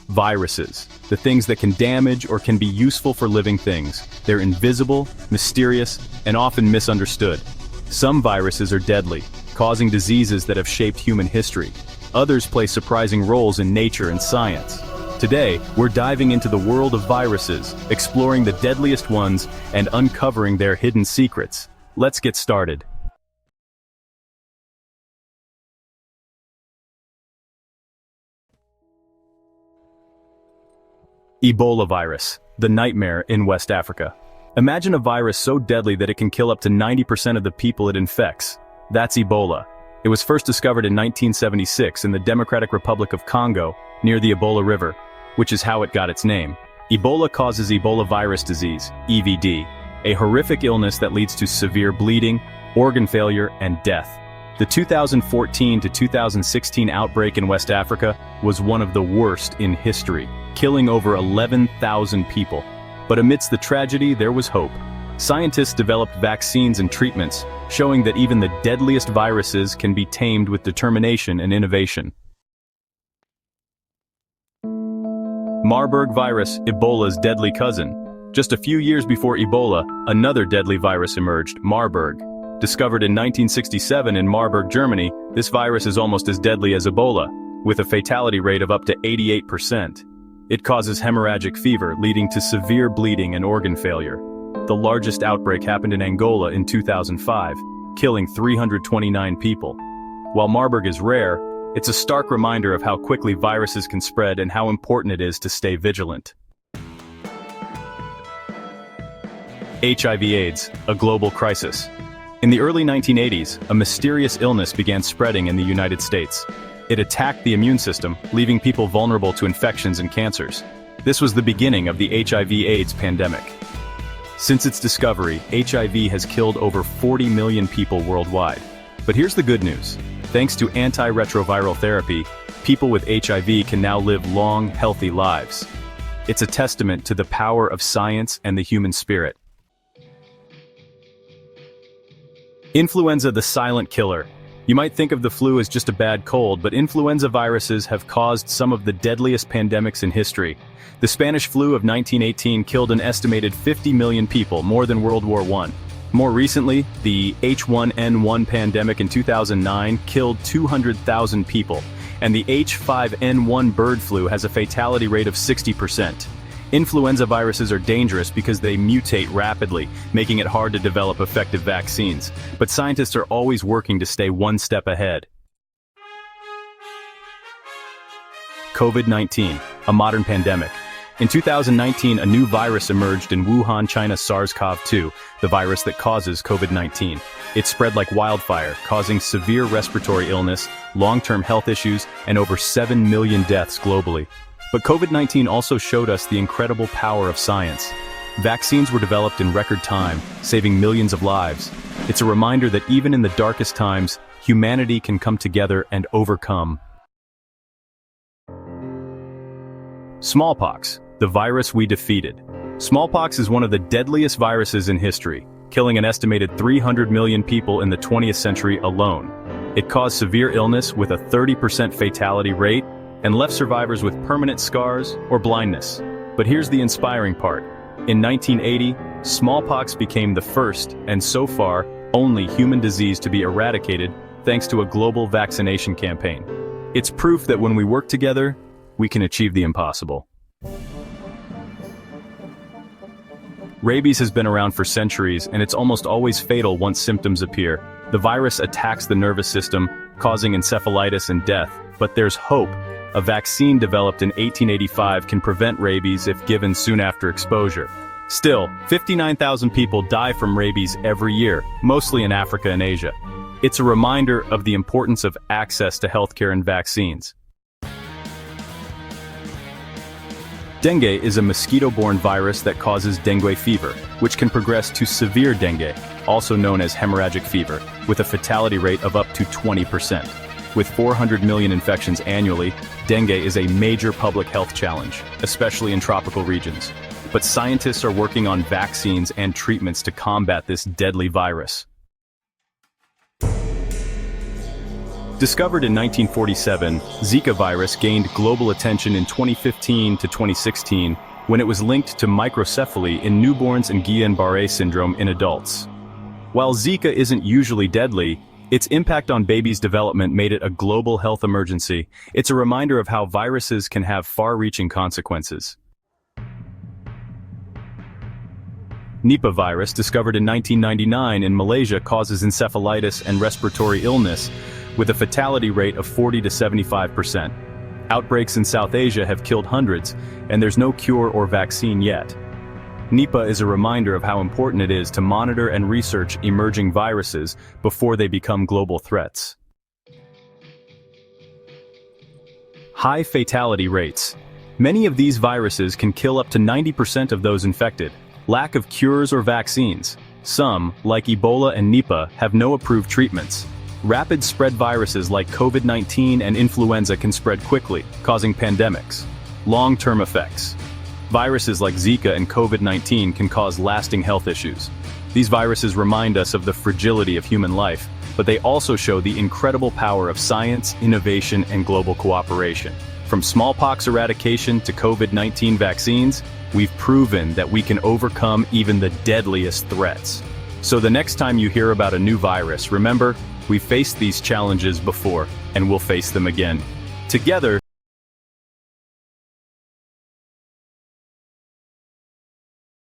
Viruses, the things that can damage or can be useful for living things. They're invisible, mysterious, and often misunderstood. Some viruses are deadly, causing diseases that have shaped human history. Others play surprising roles in nature and science. Today, we're diving into the world of viruses, exploring the deadliest ones and uncovering their hidden secrets. Let's get started. Ebola virus, the nightmare in West Africa. Imagine a virus so deadly that it can kill up to 90% of the people it infects. That's Ebola. It was first discovered in 1976 in the Democratic Republic of Congo, near the Ebola River, which is how it got its name. Ebola causes Ebola virus disease, EVD, a horrific illness that leads to severe bleeding, organ failure, and death. The 2014 to 2016 outbreak in West Africa was one of the worst in history, killing over 11,000 people. But amidst the tragedy, there was hope. Scientists developed vaccines and treatments, showing that even the deadliest viruses can be tamed with determination and innovation. Marburg virus, Ebola's deadly cousin. Just a few years before Ebola, another deadly virus emerged, Marburg. Discovered in 1967 in Marburg, Germany, this virus is almost as deadly as Ebola, with a fatality rate of up to 88%. It causes hemorrhagic fever, leading to severe bleeding and organ failure. The largest outbreak happened in Angola in 2005, killing 329 people. While Marburg is rare, it's a stark reminder of how quickly viruses can spread and how important it is to stay vigilant. HIV/AIDS, a global crisis. In the early 1980s, a mysterious illness began spreading in the United States. It attacked the immune system, leaving people vulnerable to infections and cancers. This was the beginning of the HIV/AIDS pandemic. Since its discovery, HIV has killed over 40 million people worldwide. But here's the good news. Thanks to antiretroviral therapy, people with HIV can now live long, healthy lives. It's a testament to the power of science and the human spirit. Influenza, the silent killer. You might think of the flu as just a bad cold, but influenza viruses have caused some of the deadliest pandemics in history. The Spanish flu of 1918 killed an estimated 50 million people, more than World War I. More recently, the H1N1 pandemic in 2009 killed 200,000 people, and the H5N1 bird flu has a fatality rate of 60%. Influenza viruses are dangerous because they mutate rapidly, making it hard to develop effective vaccines. But scientists are always working to stay one step ahead. COVID-19, a modern pandemic. In 2019, a new virus emerged in Wuhan, China, SARS-CoV-2, the virus that causes COVID-19. It spread like wildfire, causing severe respiratory illness, long-term health issues, and over 7 million deaths globally. But COVID-19 also showed us the incredible power of science. Vaccines were developed in record time, saving millions of lives. It's a reminder that even in the darkest times, humanity can come together and overcome. Smallpox, the virus we defeated. Smallpox is one of the deadliest viruses in history, killing an estimated 300 million people in the 20th century alone. It caused severe illness with a 30% fatality rate and left survivors with permanent scars or blindness. But here's the inspiring part. In 1980, smallpox became the first, and so far, only human disease to be eradicated thanks to a global vaccination campaign. It's proof that when we work together, we can achieve the impossible. Rabies has been around for centuries, and it's almost always fatal once symptoms appear. The virus attacks the nervous system, causing encephalitis and death. But there's hope. A vaccine developed in 1885 can prevent rabies if given soon after exposure. Still, 59,000 people die from rabies every year, mostly in Africa and Asia. It's a reminder of the importance of access to healthcare and vaccines. Dengue is a mosquito-borne virus that causes dengue fever, which can progress to severe dengue, also known as hemorrhagic fever, with a fatality rate of up to 20%. With 400 million infections annually, dengue is a major public health challenge, especially in tropical regions. But scientists are working on vaccines and treatments to combat this deadly virus. Discovered in 1947, Zika virus gained global attention in 2015 to 2016 when it was linked to microcephaly in newborns and Guillain-Barré syndrome in adults. While Zika isn't usually deadly, its impact on babies' development made it a global health emergency. It's a reminder of how viruses can have far-reaching consequences. Nipah virus, discovered in 1999 in Malaysia, causes encephalitis and respiratory illness, with a fatality rate of 40 to 75%. Outbreaks in South Asia have killed hundreds, and there's no cure or vaccine yet. Nipah is a reminder of how important it is to monitor and research emerging viruses before they become global threats. High fatality rates. Many of these viruses can kill up to 90% of those infected. Lack of cures or vaccines. Some, like Ebola and Nipah, have no approved treatments. Rapid spread viruses like COVID-19 and influenza can spread quickly, causing pandemics. Long-term effects. Viruses like Zika and COVID-19 can cause lasting health issues. These viruses remind us of the fragility of human life, but they also show the incredible power of science, innovation, and global cooperation. From smallpox eradication to COVID-19 vaccines, we've proven that we can overcome even the deadliest threats. So the next time you hear about a new virus, remember, we've faced these challenges before, and we'll face them again. Together,